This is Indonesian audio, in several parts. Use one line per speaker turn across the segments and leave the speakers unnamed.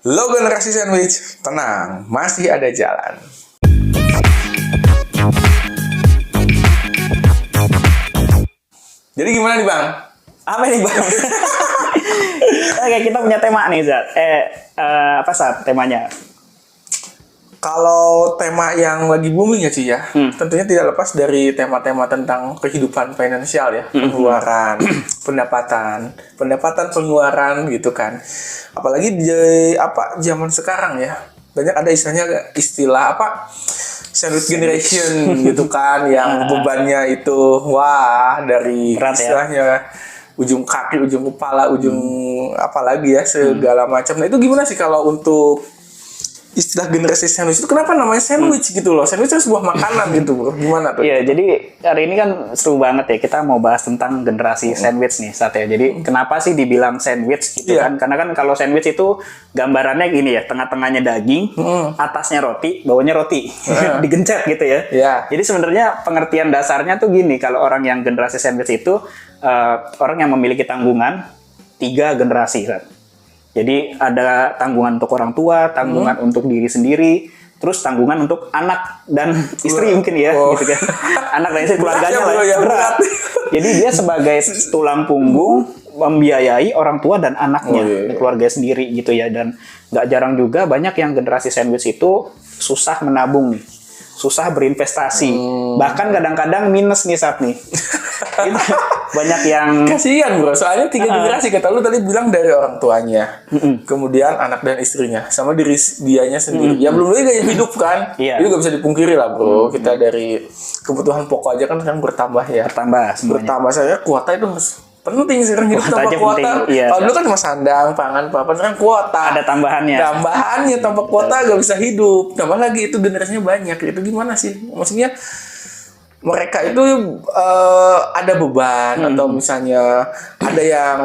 Lo generasi sandwich, tenang, masih ada jalan. Jadi gimana nih Bang?
Apa nih Bang? Oke, kita punya tema nih Zat. Apa Zat temanya?
Kalau tema yang lagi booming ya Ci ya, tentunya tidak lepas dari tema-tema tentang kehidupan finansial ya, pengeluaran, pendapatan pengeluaran gitu kan. Apalagi di zaman sekarang ya, banyak ada istilah sandwich generation gitu kan, yang bebannya itu dari
berat,
istilahnya ujung kaki, ujung kepala, ujung apalagi ya segala macam. Nah itu gimana sih kalau untuk istilah generasi sandwich itu kenapa namanya sandwich gitu loh? Sandwich itu sebuah makanan gitu bro. Gimana tuh?
Iya, jadi hari ini kan seru banget ya. Kita mau bahas tentang generasi sandwich nih Sat ya. Jadi kenapa sih dibilang sandwich gitu kan? Karena kan kalau sandwich itu gambarannya gini ya, tengah-tengahnya daging, atasnya roti, bawahnya roti. Digencet gitu ya.
Iya.
Jadi sebenarnya pengertian dasarnya tuh gini, kalau orang yang generasi sandwich itu orang yang memiliki tanggungan 3 generasi Sat. Jadi ada tanggungan untuk orang tua, tanggungan untuk diri sendiri, terus tanggungan untuk anak dan istri mungkin ya, gitu kan. Anak dan istri keluarganya lah ya. Berat. Jadi dia sebagai tulang punggung membiayai orang tua dan anaknya, keluarga sendiri gitu ya. Dan nggak jarang juga banyak yang generasi sandwich itu susah menabung nih, susah berinvestasi, bahkan kadang-kadang minus nih Sat nih. Banyak yang
kasihan bro, soalnya 3 generasi kata lu tadi bilang dari orang tuanya, kemudian anak dan istrinya, sama diri dianya sendiri. Ya belum lagi gaya hidup kan, itu gak bisa dipungkiri lah bro. Kita dari kebutuhan pokok aja kan sekarang bertambah ya. Bertambah saya kuota itu penting sekarang hidup tanpa kuota. Kalau dulu kan cuma sandang, pangan, papan, sekarang kuota.
Ada tambahannya.
Tambahannya tanpa kuota gak bisa hidup. Tambah lagi itu generasinya banyak. Itu gimana sih? Maksudnya mereka itu ada beban atau misalnya ada yang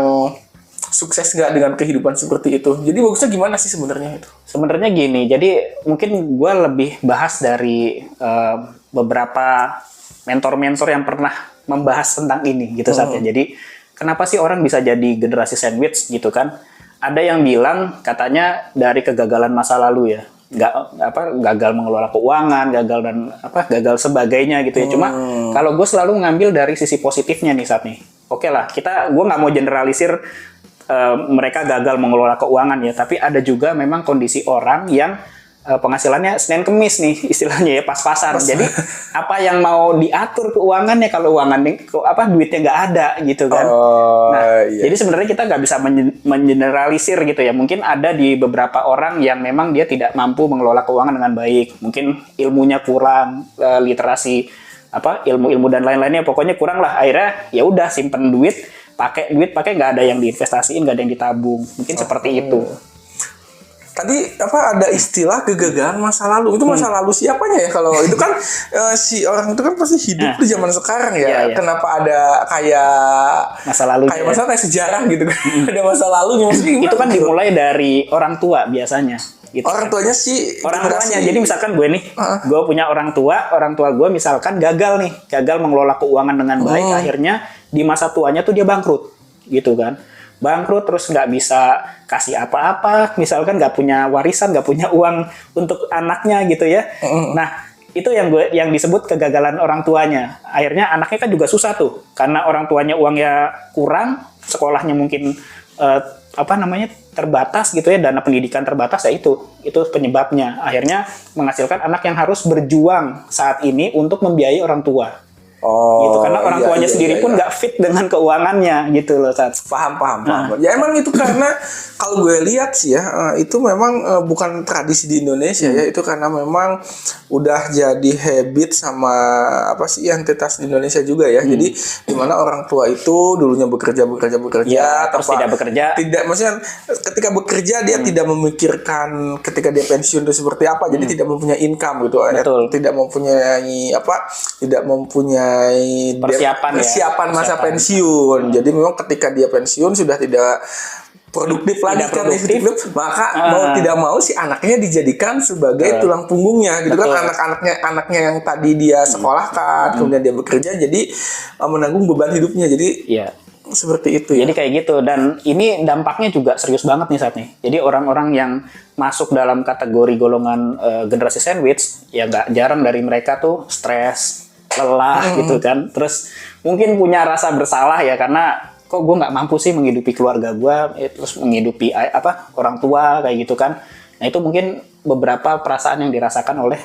sukses nggak dengan kehidupan seperti itu. Jadi bagusnya gimana sih sebenarnya itu?
Sebenarnya gini, jadi mungkin gue lebih bahas dari beberapa mentor-mentor yang pernah membahas tentang ini gitu saatnya. Jadi kenapa sih orang bisa jadi generasi sandwich gitu kan? Ada yang bilang katanya dari kegagalan masa lalu ya. Gagal mengelola keuangan, gagal sebagainya gitu ya. Cuma kalau gue selalu ngambil dari sisi positifnya nih saat nih. Oke lah, gue nggak mau generalisir mereka gagal mengelola keuangan ya, tapi ada juga memang kondisi orang yang penghasilannya Senin Kemis nih istilahnya ya, pas-pasan. Jadi apa yang mau diatur keuangannya kalau duitnya nggak ada gitu kan. Jadi sebenarnya kita nggak bisa mengeneralisir gitu ya. Mungkin ada di beberapa orang yang memang dia tidak mampu mengelola keuangan dengan baik. Mungkin ilmunya kurang, literasi ilmu-ilmu dan lain-lainnya pokoknya kurang lah. Akhirnya ya udah simpen duit pakai nggak ada yang diinvestasiin, nggak ada yang ditabung. Mungkin seperti itu.
Tadi ada istilah kegagalan masa lalu. Itu masa lalu siapanya ya? Kalau itu kan si orang itu kan pasti hidup di zaman sekarang ya. Kenapa ada kayak
masa lalu?
Kayak sejarah gitu kan. Ada masa lalunya.
Itu kan dimulai dari orang tua biasanya. Gitu
orang tuanya sih.
Orang tuanya. Jadi misalkan gue nih, gue punya orang tua gue misalkan gagal mengelola keuangan dengan baik. Akhirnya di masa tuanya tuh dia bangkrut, gitu kan. Bangkrut terus nggak bisa kasih apa-apa, misalkan nggak punya warisan, nggak punya uang untuk anaknya gitu ya. Nah itu yang disebut kegagalan orang tuanya. Akhirnya anaknya kan juga susah tuh, karena orang tuanya uangnya kurang, sekolahnya mungkin terbatas gitu ya, dana pendidikan terbatas ya itu penyebabnya. Akhirnya menghasilkan anak yang harus berjuang saat ini untuk membiayai orang tua. Gitu, karena orang tuanya sendiri pun nggak fit dengan keuangannya gitu loh Sat.
Paham. Ya emang itu karena kalau gue lihat sih ya, itu memang bukan tradisi di Indonesia ya, itu karena memang udah jadi habit sama entitas di Indonesia juga ya. Jadi dimana orang tua itu dulunya bekerja
terus tidak bekerja.
Tidak, maksudnya ketika bekerja dia tidak memikirkan ketika dia pensiun itu seperti apa. Jadi tidak mempunyai income gitu. Tidak mempunyai persiapan masa pensiun. Jadi memang ketika dia pensiun sudah tidak produktif lagi kan, maka mau tidak mau si anaknya dijadikan sebagai tulang punggungnya gitu kan. Anaknya yang tadi dia sekolahkan kemudian dia bekerja jadi menanggung beban hidupnya. Jadi seperti itu ya.
Jadi kayak gitu, dan ini dampaknya juga serius banget nih saat nih. Jadi orang-orang yang masuk dalam kategori golongan generasi sandwich, ya nggak jarang dari mereka tuh stres, lelah gitu kan. Terus mungkin punya rasa bersalah ya, karena kok gue nggak mampu sih menghidupi keluarga gue, terus menghidupi orang tua kayak gitu kan. Nah itu mungkin beberapa perasaan yang dirasakan oleh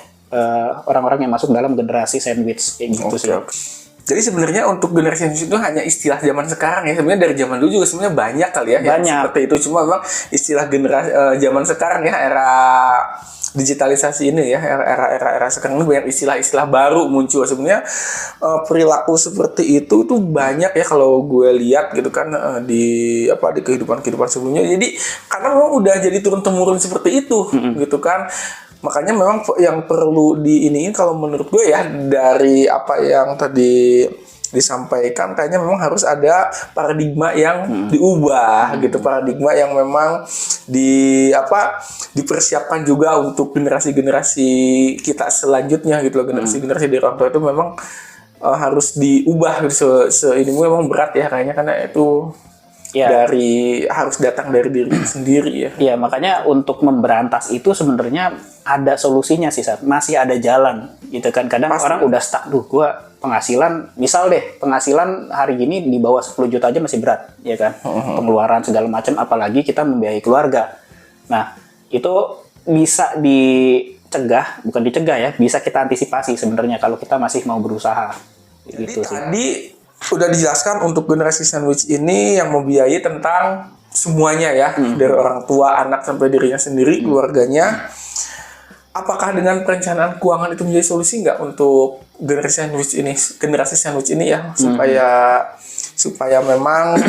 orang-orang yang masuk dalam generasi sandwich kayak gitu sih.
Jadi sebenarnya untuk generasi sandwich itu hanya istilah zaman sekarang ya. Sebenarnya dari zaman dulu juga sebenarnya banyak kali ya.
Banyak.
Yang seperti itu, cuma memang istilah generasi zaman sekarang ya, era digitalisasi ini ya, era sekarang ini banyak istilah-istilah baru muncul. Sebenarnya perilaku seperti itu tuh banyak ya kalau gue lihat gitu kan, di kehidupan sebelumnya. Jadi karena memang udah jadi turun temurun seperti itu gitu kan. Makanya memang yang perlu diiniin kalau menurut gue ya, dari apa yang tadi disampaikan, kayaknya memang harus ada paradigma yang diubah gitu, paradigma yang memang dipersiapkan juga untuk generasi-generasi kita selanjutnya gitu loh. Generasi dari orang tua itu memang harus diubah gitu. Ini memang berat ya kayaknya, karena itu harus datang dari diri sendiri ya.
Iya, makanya untuk memberantas itu sebenarnya ada solusinya sih, Sat. Masih ada jalan gitu kan. Kadang orang udah stuck, gua penghasilan, misal deh, penghasilan hari ini di bawah 10 juta aja masih berat, ya kan? Pengeluaran segala macam, apalagi kita membiayai keluarga. Nah, itu bisa dicegah, bukan dicegah ya, bisa kita antisipasi sebenarnya kalau kita masih mau berusaha.
Jadi
gitu sih.
tadi udah dijelaskan untuk generasi sandwich ini yang membiayai tentang semuanya ya, dari orang tua, anak, sampai dirinya sendiri, keluarganya. Apakah dengan perencanaan keuangan itu menjadi solusi nggak untuk generasi sandwich ini ya, supaya memang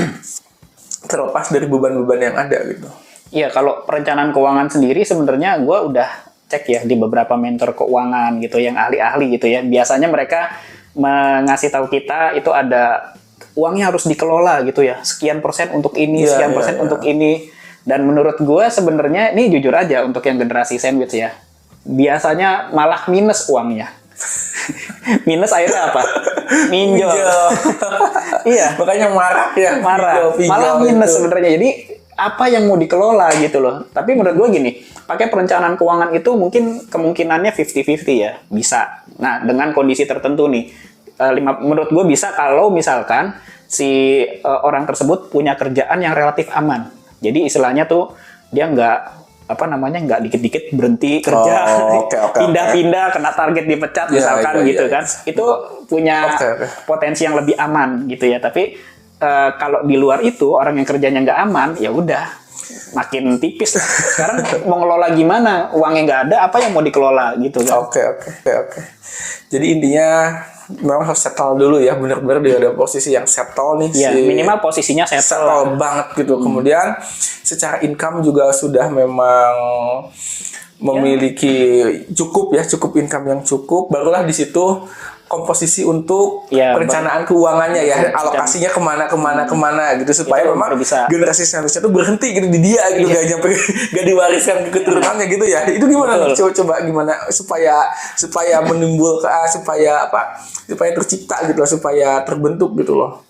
terlepas dari beban-beban yang ada gitu?
Iya, kalau perencanaan keuangan sendiri sebenarnya gue udah cek ya di beberapa mentor keuangan gitu, yang ahli-ahli gitu ya. Biasanya mereka mengasih tahu kita itu ada uangnya harus dikelola gitu ya, sekian persen untuk ini, sekian persen untuk ini. Dan menurut gue sebenarnya ini jujur aja, untuk yang generasi sandwich ya, biasanya malah minus uangnya. Minus akhirnya apa? Minjol. Iya,
makanya marah ya.
Malah minus sebenarnya. Jadi apa yang mau dikelola gitu loh. Tapi menurut gue gini, pakai perencanaan keuangan itu mungkin kemungkinannya 50-50 ya, bisa. Nah, dengan kondisi tertentu nih, menurut gue bisa kalau misalkan si orang tersebut punya kerjaan yang relatif aman. Jadi istilahnya tuh dia nggak dikit-dikit berhenti kerja, pindah-pindah, kena target dipecat misalkan gitu kan. Itu punya potensi yang lebih aman gitu ya. Tapi kalau di luar itu orang yang kerjanya nggak aman, ya udah makin tipis. Sekarang mau ngelola gimana? Uangnya nggak ada, apa yang mau dikelola gitu kan?
Oke. Jadi intinya memang harus settle dulu ya, benar-benar dia ada posisi yang settle nih.
Ya, minimal posisinya settle
banget gitu. Kemudian secara income juga sudah memang memiliki cukup income yang cukup. Barulah di situ komposisi untuk perencanaan keuangannya ya, alokasinya kemana gitu, supaya memang generasi selanjutnya tuh berhenti gitu di dia gitu, gak diwariskan ke keturunannya gitu ya. Itu gimana? Coba gimana supaya menimbulkan supaya tercipta gitu loh, supaya terbentuk gitu loh.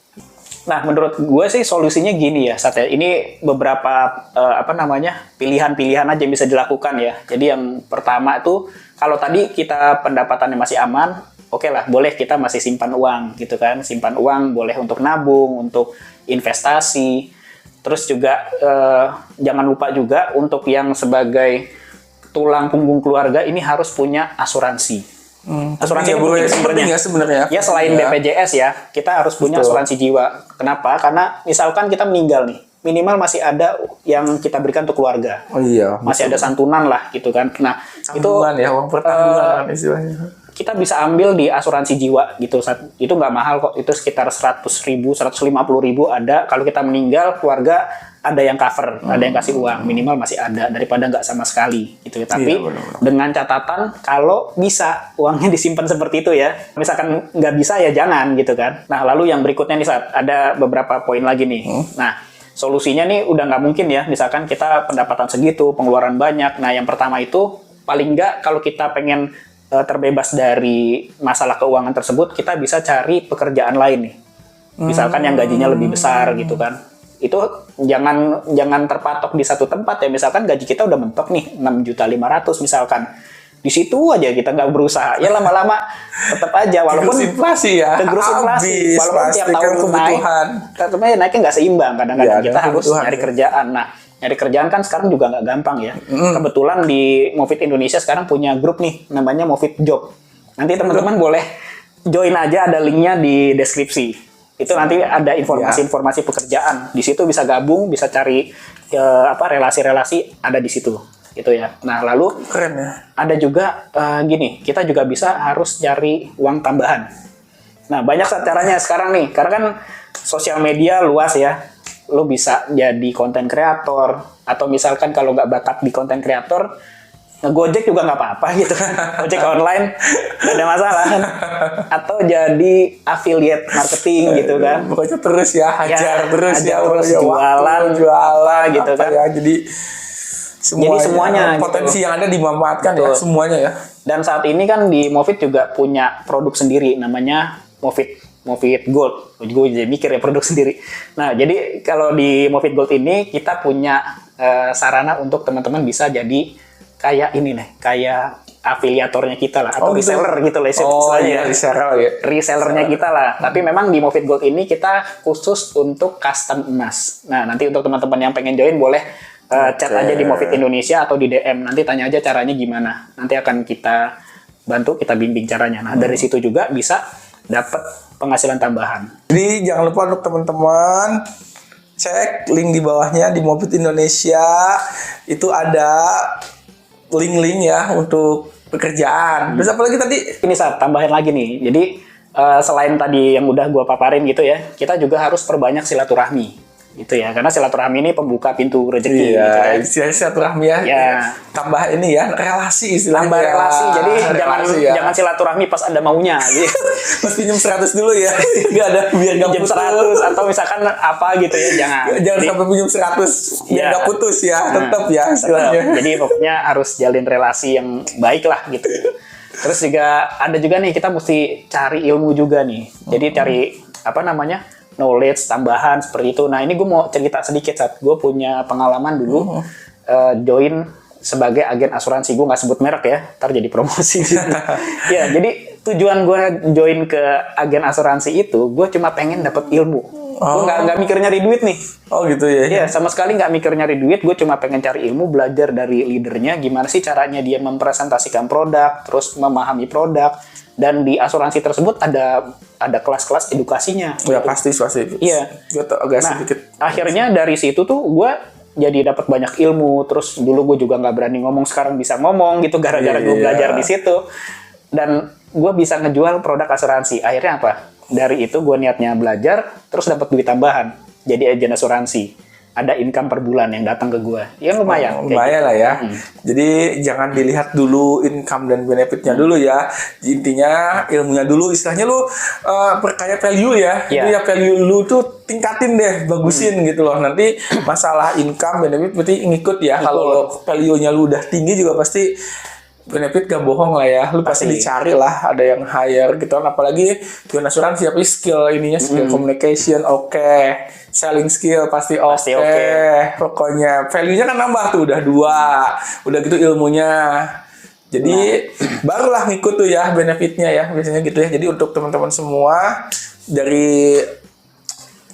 Nah, menurut gue sih solusinya gini ya, Satya. Ini beberapa pilihan-pilihan aja yang bisa dilakukan ya. Jadi yang pertama tuh, kalau tadi kita pendapatannya masih aman, oke lah, boleh kita masih simpan uang gitu kan. Simpan uang boleh untuk nabung, untuk investasi. Terus juga jangan lupa juga untuk yang sebagai tulang punggung keluarga ini harus punya asuransi. Asuransi
sebenarnya.
Ya, selain BPJS ya, kita harus punya asuransi jiwa. Kenapa? Karena misalkan kita meninggal nih, minimal masih ada yang kita berikan untuk keluarga.
Oh iya.
Masih ada santunan lah gitu kan. Nah,
santunan ya, uang pertanggungan istilahnya.
Kita bisa ambil di asuransi jiwa gitu. Itu nggak mahal kok. Itu sekitar 100.000, 150.000 ada. Kalau kita meninggal, keluarga ada yang cover, ada yang kasih uang, minimal masih ada daripada nggak sama sekali gitu ya. Tapi dengan catatan kalau bisa uangnya disimpan seperti itu ya. Misalkan nggak bisa ya jangan gitu kan. Nah, lalu yang berikutnya nih, Sat, ada beberapa poin lagi nih. Nah, solusinya nih udah nggak mungkin ya. Misalkan kita pendapatan segitu, pengeluaran banyak. Nah, yang pertama itu paling nggak kalau kita pengen terbebas dari masalah keuangan tersebut, kita bisa cari pekerjaan lain nih. Misalkan yang gajinya lebih besar gitu kan. Itu jangan terpatok di satu tempat ya. Misalkan gaji kita udah mentok nih 6.500.000 misalkan. Di situ aja kita nggak berusaha. Ya lama-lama tetap aja walaupun
Terus inflasi ya.
tergerus inflasi.
Habis,
Walaupun
pasti
tiap
kan
tahun
kebutuhan.
tapi naiknya nggak seimbang. Kadang-kadang
Iya,
kita
ada
harus
kebutuhan.
nyari kerjaan. Nah, nyari kerjaan kan sekarang juga nggak gampang ya. Kebetulan di Movit Indonesia sekarang punya grup nih, namanya Movit Job. Nanti teman-teman boleh join aja, ada linknya di deskripsi. Itu nanti ada informasi-informasi pekerjaan. Di situ bisa gabung, bisa cari relasi-relasi ada di situ. Gitu ya. Nah, lalu
Keren ya.
ada juga gini, kita juga bisa harus cari uang tambahan. Nah, banyak caranya sekarang nih, karena kan sosial media luas ya. Lo bisa jadi konten kreator, atau misalkan kalau nggak bakat di konten kreator, ngegojek juga nggak apa-apa gitu kan. Ojek online, nggak ada masalah kan. Atau jadi affiliate marketing gitu kan.
Pokoknya terus ya, hajar terus ya.
terus
Ya,
jualan,
jualan
gitu
apa
kan.
ya. Jadi
semuanya
potensi
gitu.
yang ada dimanfaatkan ya,
Betul.
semuanya ya.
Dan saat ini kan di Movit juga punya produk sendiri namanya Movit Gold. Gue jadi mikir ya produk sendiri. Nah, jadi kalau di Movit Gold ini kita punya sarana untuk teman-teman bisa jadi kayak ini nih, kayak afiliatornya kita lah atau
gitu.
reseller gitu lah istilahnya.
reseller ya.
Resellernya kita lah. Tapi memang di Movit Gold ini kita khusus untuk custom emas. Nah, nanti untuk teman-teman yang pengen join boleh chat aja di Movit Indonesia atau di DM. Nanti tanya aja caranya gimana. Nanti akan kita bantu, kita bimbing caranya. Nah, dari situ juga bisa dapat penghasilan tambahan.
Jadi jangan lupa untuk teman-teman cek link di bawahnya di Movit Indonesia. Itu ada link-link ya untuk pekerjaan. Terus apa lagi tadi?
Ini saat tambahin lagi nih. Jadi selain tadi yang udah gua paparin gitu ya, kita juga harus perbanyak silaturahmi. Gitu ya, karena silaturahmi ini pembuka pintu rezeki gitu kan.
Istilahnya silaturahmi ya.
Ya.
Tambah ini ya, relasi istilahnya.
Tambah relasi. Jadi
relasi ya.
jangan silaturahmi pas ada maunya gitu.
Mas pinjam 100 dulu ya. Enggak ada biar enggak
Pinjam
putus.
100 atau misalkan apa gitu ya, jangan.
Jangan
Jadi,
sampai pinjam 100 biar
Iya.
enggak putus ya. Tetap ya
tetap.
istilahnya.
Jadi pokoknya harus jalin relasi yang baik lah gitu. Terus juga ada juga nih kita mesti cari ilmu juga nih. Jadi cari knowledge tambahan seperti itu. Nah, ini gue mau cerita sedikit saat gue punya pengalaman dulu join sebagai agen asuransi. Gue nggak sebut merek ya, ntar jadi promosi. Ya, jadi tujuan gue join ke agen asuransi itu, gue cuma pengen dapat ilmu. Gue nggak mikir nyari duit nih.
Oh gitu ya.
Iya, sama sekali nggak mikir nyari duit. Gue cuma pengen cari ilmu, belajar dari leadernya, gimana sih caranya dia mempresentasikan produk, terus memahami produk. Dan di asuransi tersebut ada kelas-kelas edukasinya.
Ya pasti.
Iya.
Gue agak
Nah,
sedikit.
akhirnya dari situ tuh gue jadi dapat banyak ilmu. Terus dulu gue juga nggak berani ngomong, sekarang bisa ngomong gitu gara-gara gue belajar di situ. Dan gue bisa ngejual produk asuransi. Akhirnya apa? Dari itu gue niatnya belajar, terus dapat duit tambahan. Jadi agen asuransi. Ada income per bulan yang datang ke gue. Ya lumayan.
Lumayan lah ya. Jadi jangan dilihat dulu income dan benefitnya dulu ya. Intinya ilmunya dulu. Istilahnya lu perkaya value ya.
Iya.
Jadi ya value lu tuh tingkatin deh, bagusin gitu loh. Nanti masalah income benefit berarti ngikut ya. Kalau value-nya lu udah tinggi juga pasti benefit gak bohong lah ya. Lu pasti dicari lah, ada yang hire gitu kan. Apalagi jual asuransi, tapi skill ininya, skill communication oke. Selling skill pasti oke. Pokoknya value-nya kan nambah tuh, udah 2. Udah gitu ilmunya. Jadi barulah ngikut tuh ya benefitnya ya. Biasanya gitu ya. Jadi untuk teman-teman semua, dari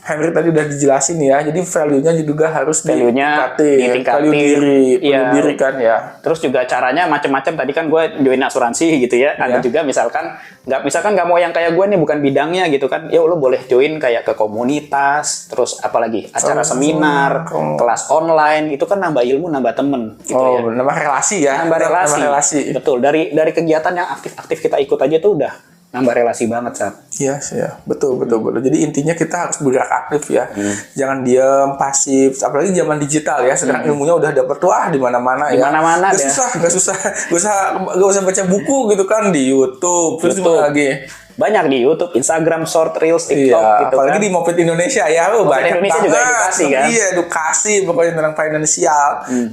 Henry tadi udah dijelasin ya. Jadi value-nya juga harus ditingkatin. Value diri,
Iya.
diri kan ya.
Terus juga caranya macam-macam. Tadi kan gue join asuransi gitu ya. Ada juga misalkan nggak mau yang kayak gue nih, bukan bidangnya gitu kan. Ya lo boleh join kayak ke komunitas. Terus apalagi acara seminar, kelas online. Itu kan nambah ilmu, nambah temen. Gitu ya.
Nambah relasi ya.
Nambah relasi.
Nambah relasi.
Betul. Dari kegiatan yang aktif-aktif kita ikut aja tuh udah nambah relasi banget, Sat.
Iya, betul. Jadi intinya kita harus bergerak aktif ya. Jangan diam, pasif. Apalagi zaman digital ya. Sekarang ilmunya udah dapet di mana-mana ya.
Di mana-mana
Gak susah. Gak usah baca buku gitu kan di YouTube. Terus gimana lagi?
Banyak di YouTube, Instagram, Short, Reels, TikTok
Iya,
gitu
apalagi
kan.
di Movit Indonesia ya. Banyak
Indonesia
banget.
juga edukasi kan.
Iya, edukasi pokoknya tentang finansial.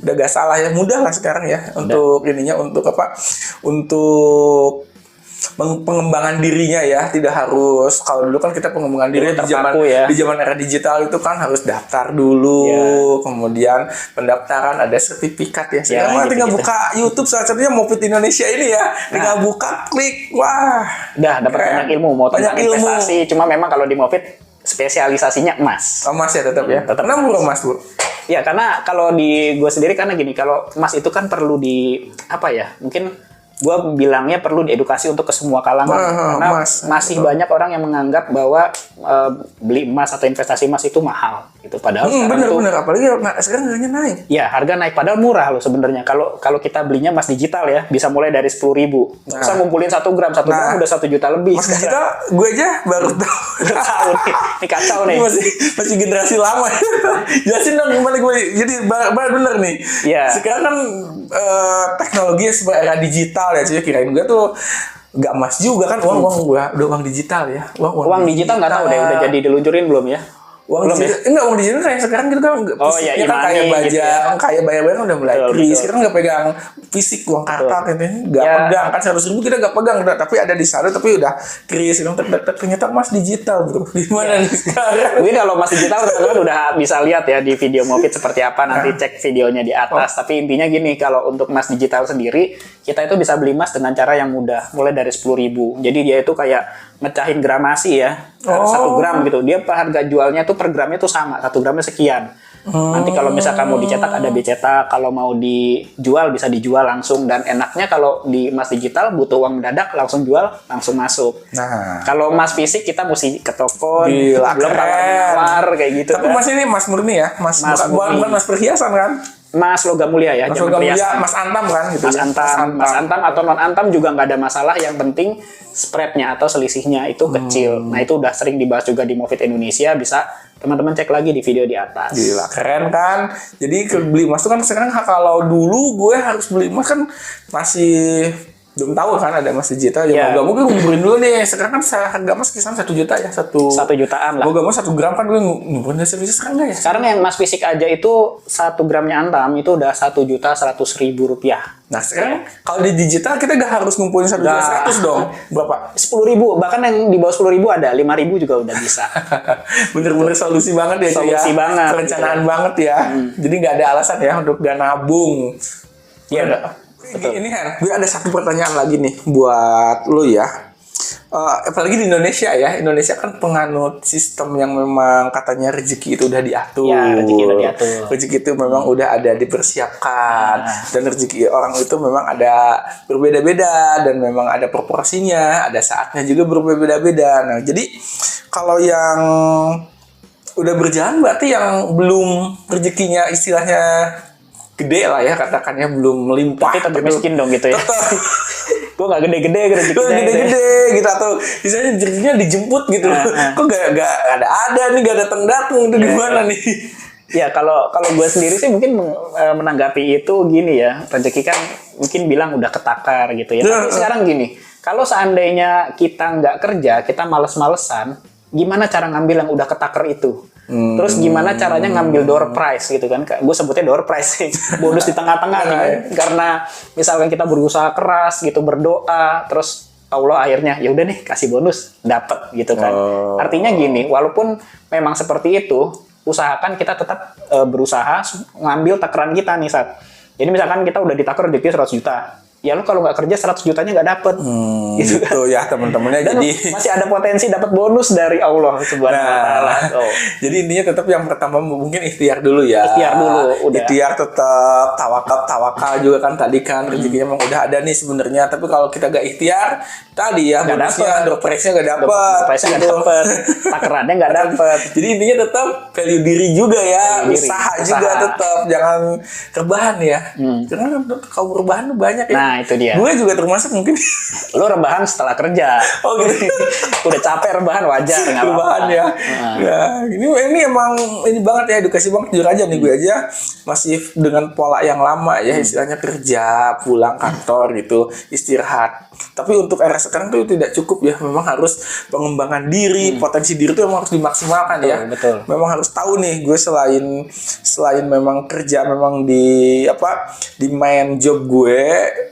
Udah gak salah ya. Mudah lah sekarang ya. Untuk ininya, untuk apa? Untuk pengembangan dirinya ya, tidak harus, kalau dulu kan kita pengembangan diri di zaman era digital itu kan harus daftar dulu, kemudian pendaftaran ada sertifikat ya. Sekarang tinggal buka YouTube, salah satunya Mofit Indonesia ini ya, tinggal buka, klik, wah,
udah dapat banyak ilmu, mau tentang investasi. Cuma memang kalau di Mofit spesialisasinya emas.
Emas ya tetap ya. Kenapa bro emas bro?
Ya karena kalau di gue sendiri karena gini, kalau emas itu kan perlu mungkin gue bilangnya perlu diedukasi untuk ke semua kalangan, karena masih banyak orang yang menganggap bahwa beli emas atau investasi emas itu mahal gitu, padahal
bener apalagi sekarang harganya naik.
Ya harga naik padahal murah loh sebenarnya. Kalau kita belinya emas digital ya bisa mulai dari 10.000. Nggak usah ngumpulin 1 gram udah 1 juta lebih.
Emas digital gue aja baru tahu
nih. Ini kacau nih.
Masih generasi lama. Jelasin dong gimana gue. Jadi bener nih.
Yeah.
Sekarang kan teknologi sebagai era digital ya, cuy. Kirain gue tuh nggak emas juga kan, uang gue udah uang digital ya.
Uang digital nggak tahu deh udah jadi diluncurin belum ya?
Uang digital, enggak, uang digital kayak sekarang gitu kan, fisiknya kan kayak bajak,
gitu ya.
kayak bayar-bayar udah mulai kris. Kita nggak pegang fisik uang kartal gitu, nggak pegang kan 100.000 kita nggak pegang, tapi ada di saldo tapi udah kris. Ternyata emas digital bro, gimana nih sekarang?
Mungkin kalau emas digital teman-teman udah bisa lihat ya di video Mofit seperti apa, nanti cek videonya di atas. Tapi intinya gini, kalau untuk emas digital sendiri kita itu bisa beli emas dengan cara yang mudah, mulai dari 10.000. Jadi dia itu kayak mecahin gramasi ya, 1 gram gitu. Dia harga jualnya tuh per gramnya tuh sama, 1 gramnya sekian. Nanti kalau misalkan mau dicetak ada dicetak, kalau mau dijual bisa dijual langsung, dan enaknya kalau di emas digital butuh uang mendadak, langsung jual langsung masuk.
Nah,
kalau emas fisik kita mesti ke toko, belum tawar kayak gitu.
Tapi emas ini emas murni ya, bukan emas perhiasan kan?
Mas logam mulia ya,
Mas logam mulia, Mas Antam kan gitu.
Mas Antam atau non Antam juga nggak ada masalah, yang penting spreadnya atau selisihnya itu kecil. Nah itu udah sering dibahas juga di Mofit Indonesia, bisa teman-teman cek lagi di video di atas.
Gila, keren kan? Jadi beli emas tuh kan sekarang, kalau dulu gue harus beli emas kan masih belum tahu kan ada emas digital ya. Moga mungkin ngumpulin dulu nih. Sekarang kan harga emas kisaran 1 juta ya, 1
jutaan lah.
Moga emas 1 gram kan gue ngumpulin bisa sekarang nggak ya?
Sekarang yang emas fisik aja itu 1 gramnya Antam itu udah 1.100.000 rupiah.
Nah sekarang kalau di digital kita gak harus ngumpulin 1.100.000 dong. Berapa?
10.000, bahkan yang di bawah 10.000 ada, 5.000 juga udah bisa.
Bener-bener solusi banget ya.
Solusi banget.
Perencanaan banget ya. Jadi nggak ada alasan ya untuk gak nabung.
Iya.
Ini kan, gue ada satu pertanyaan lagi nih buat lo ya. Apalagi di Indonesia ya, Indonesia kan penganut sistem yang memang katanya rezeki itu udah diatur.
Ya, rezeki udah diatur.
Rezeki itu memang udah ada dipersiapkan. Dan rezeki orang itu memang ada berbeda-beda, dan memang ada proporsinya, ada saatnya juga berbeda-beda. Nah, jadi kalau yang udah berjalan berarti yang belum rezekinya istilahnya gede lah ya, katakannya belum melimpah.
Tapi tetap miskin dong gitu ya. Gue gak gede-gede
gitu, atau misalnya rezekinya dijemput gitu. Kok gak ada nih, gak datang itu gimana nih?
Ya kalau gue sendiri sih mungkin menanggapi itu gini ya, rezeki kan mungkin bilang udah ketakar gitu ya. Tapi sekarang gini, kalau seandainya kita nggak kerja, kita males-malesan, gimana cara ngambil yang udah ketakar itu? Terus gimana caranya ngambil door prize gitu kan? Gue sebutnya door prize sih, bonus di tengah-tengah nih kan? Karena misalkan kita berusaha keras gitu, berdoa, terus Allah akhirnya ya udah nih kasih bonus, dapet gitu kan? Artinya gini, walaupun memang seperti itu, usahakan kita tetap berusaha ngambil takaran kita nih saat. Jadi misalkan kita udah ditakar rezeki 100 juta. Ya lu kalau nggak kerja 100 jutanya nggak dapet
gitu kan? Ya teman-temannya. Jadi
masih ada potensi dapat bonus dari Allah Subhanahu wa taala.
Jadi intinya tetap yang pertama mungkin ikhtiar dulu ya.
Ikhtiar dulu udah.
Ikhtiar tetap tawakal juga kan, tadi kan rezekinya memang udah ada nih sebenarnya, tapi kalau kita gak ikhtiar tadi ya bonusnya, door prize-nya gak dapet.
Price-nya gak dapet. Takarannya gak dapet.
Jadi intinya tetap value diri juga ya, usaha juga tetap, jangan rebahan ya. Karena kalau rebahan banyak ya.
Nah itu dia.
Gue juga termasuk mungkin.
Lu rebahan setelah kerja.
Oh gitu.
Udah capek rebahan wajar.
Rebahan ya. Nah, ini emang ini banget ya, edukasi banget. Jujur aja nih, gue aja masih dengan pola yang lama ya, istilahnya kerja, pulang kantor gitu, istirahat. Tapi untuk era sekarang tuh tidak cukup ya. Memang harus pengembangan diri, potensi diri itu memang harus dimaksimalkan ya.
Betul.
Memang harus tahu nih, gue selain memang kerja memang di main job gue,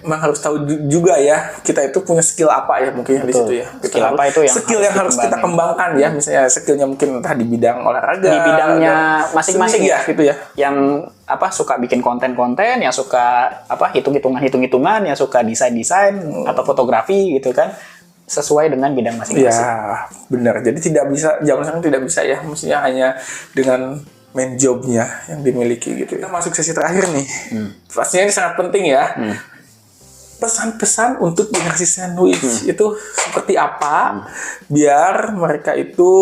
memang harus tahu juga ya kita itu punya skill apa ya mungkin di situ ya.
Skill apa itu
yang harus kita kembangkan ya. Misalnya skillnya mungkin entah di bidang olahraga,
di bidangnya masing-masing ya
gitu ya.
Yang suka bikin konten-konten, yang suka hitung-hitungan, yang suka desain-desain atau fotografi gitu kan, sesuai dengan bidang masing-masing.
Ya, benar. Jadi tidak bisa, zaman sekarang tidak bisa ya, mestinya hanya dengan main jobnya yang dimiliki gitu. Kita masuk sesi terakhir nih. Pastinya ini sangat penting ya. Pesan-pesan untuk generasi sandwich itu seperti apa biar mereka itu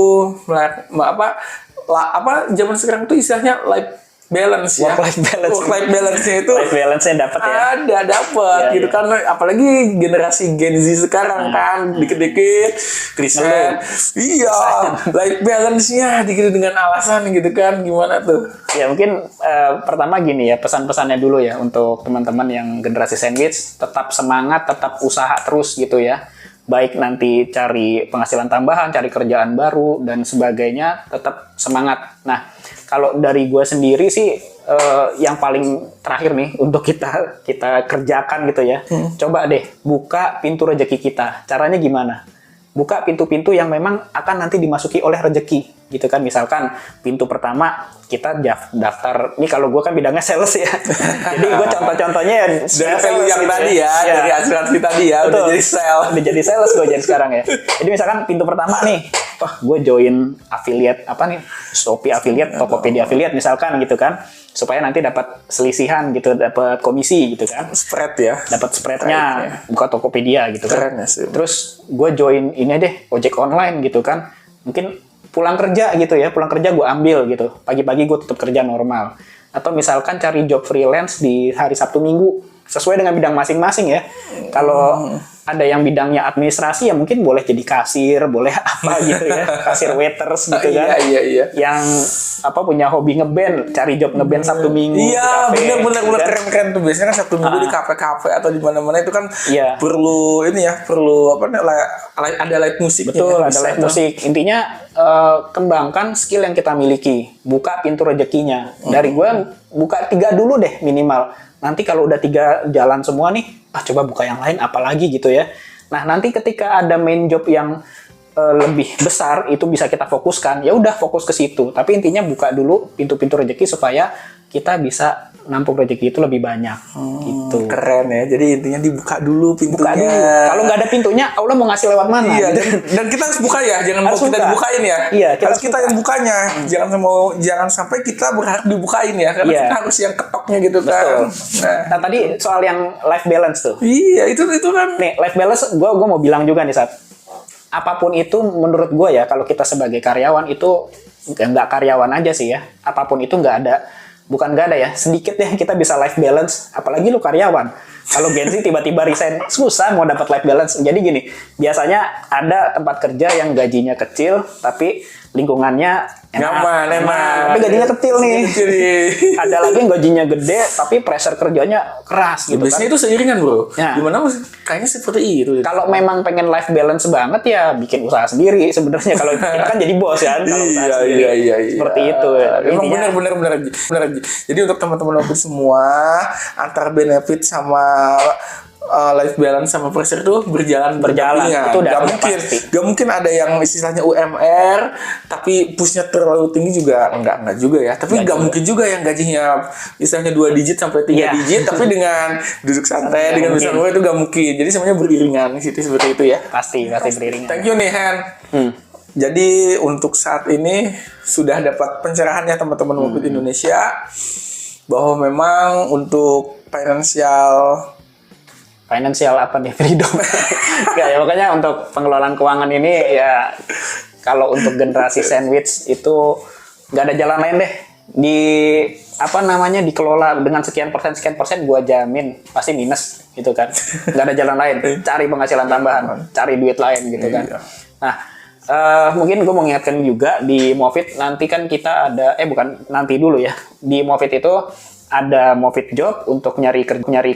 zaman sekarang itu istilahnya balance ya. Work-life balance-nya itu
life balance-nya dapat ya.
Dapat gitu kan. Apalagi generasi Gen Z sekarang kan dikit-dikit riset. Iya, life balance-nya dikit dengan alasan gitu kan. Gimana tuh?
Ya mungkin pertama gini ya, pesan-pesannya dulu ya untuk teman-teman yang generasi sandwich, tetap semangat, tetap usaha terus gitu ya. Baik nanti cari penghasilan tambahan, cari kerjaan baru dan sebagainya, tetap semangat. Nah, kalau dari gue sendiri sih yang paling terakhir nih untuk kita kerjakan gitu ya. Coba deh buka pintu rezeki kita. Caranya gimana? Buka pintu-pintu yang memang akan nanti dimasuki oleh rezeki gitu kan. Misalkan pintu pertama kita daftar. Ini kalau gue kan bidangnya sales ya. Jadi gue contoh-contohnya ya
dari sales yang tadi ya, dari asuransi tadi ya. Betul. Udah jadi sales
gue jadi sekarang ya. Jadi misalkan pintu pertama nih, gue join affiliate Shopee affiliate, Tokopedia affiliate misalkan gitu kan, supaya nanti dapat selisihan gitu, dapat komisi gitu kan,
spread ya,
dapat spreadnya, buka Tokopedia gitu kan.
Sih.
Terus gue join ini deh ojek online gitu kan, mungkin pulang kerja gitu ya, pulang kerja gue ambil gitu, pagi-pagi gue tetap kerja normal. Atau misalkan cari job freelance di hari Sabtu Minggu sesuai dengan bidang masing-masing ya. Kalau ada yang bidangnya administrasi ya mungkin boleh jadi kasir, boleh apa gitu ya, kasir waiters gitu kan.
Iya.
Yang punya hobi ngeband, cari job ngeband Sabtu Minggu.
Iya, benar keren tuh. Biasanya kan Sabtu Minggu di kafe-kafe atau di mana-mana itu kan perlu ada live musik.
Betul, ada live musik. Intinya kembangkan skill yang kita miliki, buka pintu rezekinya. Dari gue buka 3 dulu deh minimal. Nanti kalau udah 3 jalan semua nih, coba buka yang lain apalagi gitu ya. Nah, nanti ketika ada main job yang lebih besar itu bisa kita fokuskan. Ya udah fokus ke situ. Tapi intinya buka dulu pintu-pintu rezeki supaya kita bisa nampung rezeki itu lebih banyak. Gitu.
Keren ya. Jadi intinya dibuka dulu pintunya.
Buka dulu. Kalau nggak ada pintunya, Allah mau ngasih lewat mana?
Iya. Dan kita harus buka ya. Jangan mau kita dibukain ya.
Iya.
Harus kita yang bukanya. Jangan sampai kita berharap dibukain ya. Karena kita harus yang ketoknya gitu kan.
Nah, tadi soal yang life balance tuh.
Iya. Itu kan.
Nih life balance. Gue mau bilang juga nih apapun itu menurut gue ya, kalau kita sebagai karyawan itu nggak karyawan aja sih ya. Apapun itu bukan nggak ada ya, sedikit ya kita bisa life balance, apalagi lu karyawan. Kalau Gen Z tiba-tiba resign, susah mau dapat life balance. Jadi gini, biasanya ada tempat kerja yang gajinya kecil, tapi lingkungannya
nyaman.
Tapi gajinya kecil nih. Ada lagi yang gajinya gede, tapi pressure kerjanya keras gitu.
Biasanya itu seiringan bro.
Ya.
Gimana kayaknya seperti itu.
Kalau memang pengen life balance banget ya bikin usaha sendiri sebenarnya. Kalau kita kan jadi bos ya.
Iya.
Seperti itu.
Memang benar. Jadi untuk teman-teman waktu semua, antara benefit sama life balance sama pressure tuh berjalan
itu udah
gak mungkin ada yang istilahnya UMR tapi pushnya terlalu tinggi juga enggak juga ya, tapi gak mungkin juga yang gajinya istilahnya 2 digit sampai 3 digit tapi dengan duduk santai dengan bisa itu gak mungkin. Jadi semuanya beriringan seperti itu ya, pasti beriringan. Thank you nih Hen. Jadi untuk saat ini sudah dapat pencerahan ya teman-teman Mufid Indonesia bahwa memang untuk financial apa nih, freedom. Ya makanya untuk pengelolaan keuangan ini ya kalau untuk generasi sandwich itu nggak ada jalan lain deh. Dikelola dengan sekian persen gua jamin pasti minus gitu kan. Nggak ada jalan lain. Cari penghasilan tambahan, cari duit lain gitu kan. Nah, mungkin gue mau ngingatkan juga di Mofit nanti kan kita ada bukan nanti dulu ya. Di Mofit itu
ada Movit Job untuk nyari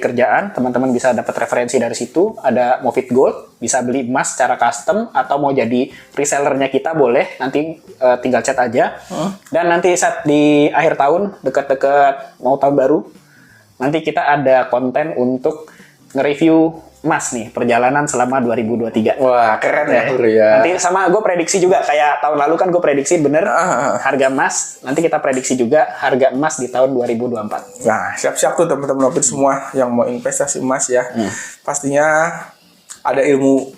kerjaan, teman-teman bisa dapat referensi dari situ. Ada Movit Gold, bisa beli emas secara custom atau mau jadi resellernya kita boleh, nanti tinggal chat aja. Dan nanti saat di akhir tahun, dekat-dekat mau tahun baru, nanti kita ada konten untuk nge-review emas nih, perjalanan selama 2023.
Wah, keren ya, Bro ya.
Nanti sama gue prediksi juga, kayak tahun lalu kan gue prediksi bener harga emas, nanti kita prediksi juga harga emas di tahun 2024.
Nah, siap-siap tuh teman-teman Movit semua yang mau investasi emas ya. Pastinya ada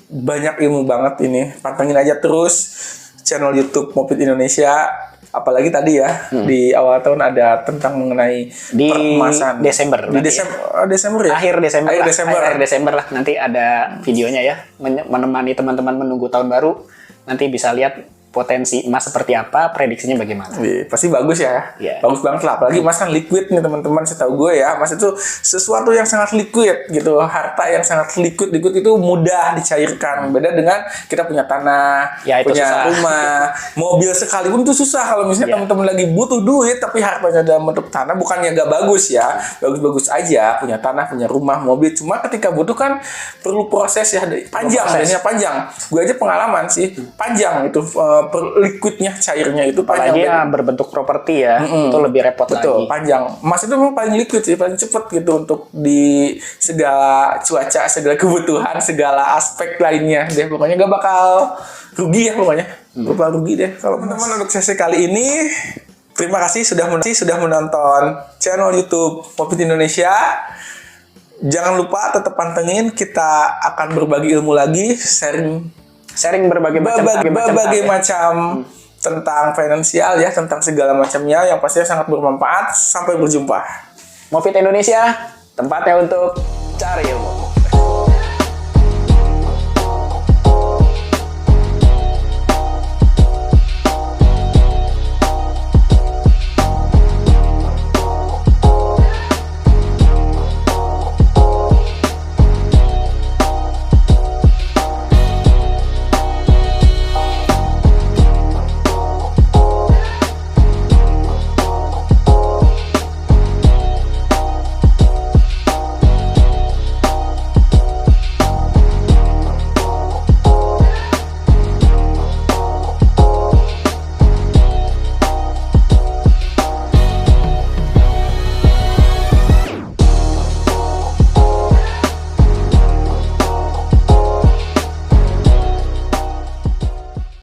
banyak ilmu banget ini. Pantengin aja terus channel YouTube Movit Indonesia. Apalagi tadi ya, di awal tahun ada tentang mengenai
di
peremasan.
Desember.
Di Desember ya?
Akhir Desember.
Akhir
Desember lah. Nanti ada videonya ya, menemani teman-teman menunggu tahun baru. Nanti bisa lihat potensi emas seperti apa, prediksinya bagaimana.
Pasti bagus ya.
Yeah.
Bagus banget lah. Apalagi emas kan liquid nih teman-teman. Setahu gue ya, emas itu sesuatu yang sangat liquid gitu. Harta yang sangat liquid itu mudah dicairkan. Beda dengan kita punya tanah,
ya, itu
punya
susah.
rumah, mobil sekalipun itu susah. Kalau misalnya teman-teman lagi butuh duit tapi hartanya dalam bentuk tanah, bukannya gak bagus ya. Bagus-bagus aja punya tanah, punya rumah, mobil. Cuma ketika butuh kan perlu proses ya, panjang. Gue aja pengalaman sih, panjang itu liquidnya, cairnya itu panjang.
Apalagi ya berbentuk properti ya, itu lebih repot
Betul,
lagi.
panjang. Emas itu memang paling liquid sih, paling cepet gitu untuk di segala cuaca, segala kebutuhan, segala aspek lainnya deh. Pokoknya gak bakal rugi ya pokoknya. Bakal rugi deh. Kalau teman-teman untuk sesi kali ini, terima kasih sudah menonton channel YouTube Movit Indonesia. Jangan lupa tetap pantengin, kita akan berbagi ilmu lagi, sharing berbagai macam tentang finansial ya, tentang segala macamnya yang pastinya sangat bermanfaat. Sampai berjumpa.
Movit Indonesia, tempatnya untuk cari ilmu.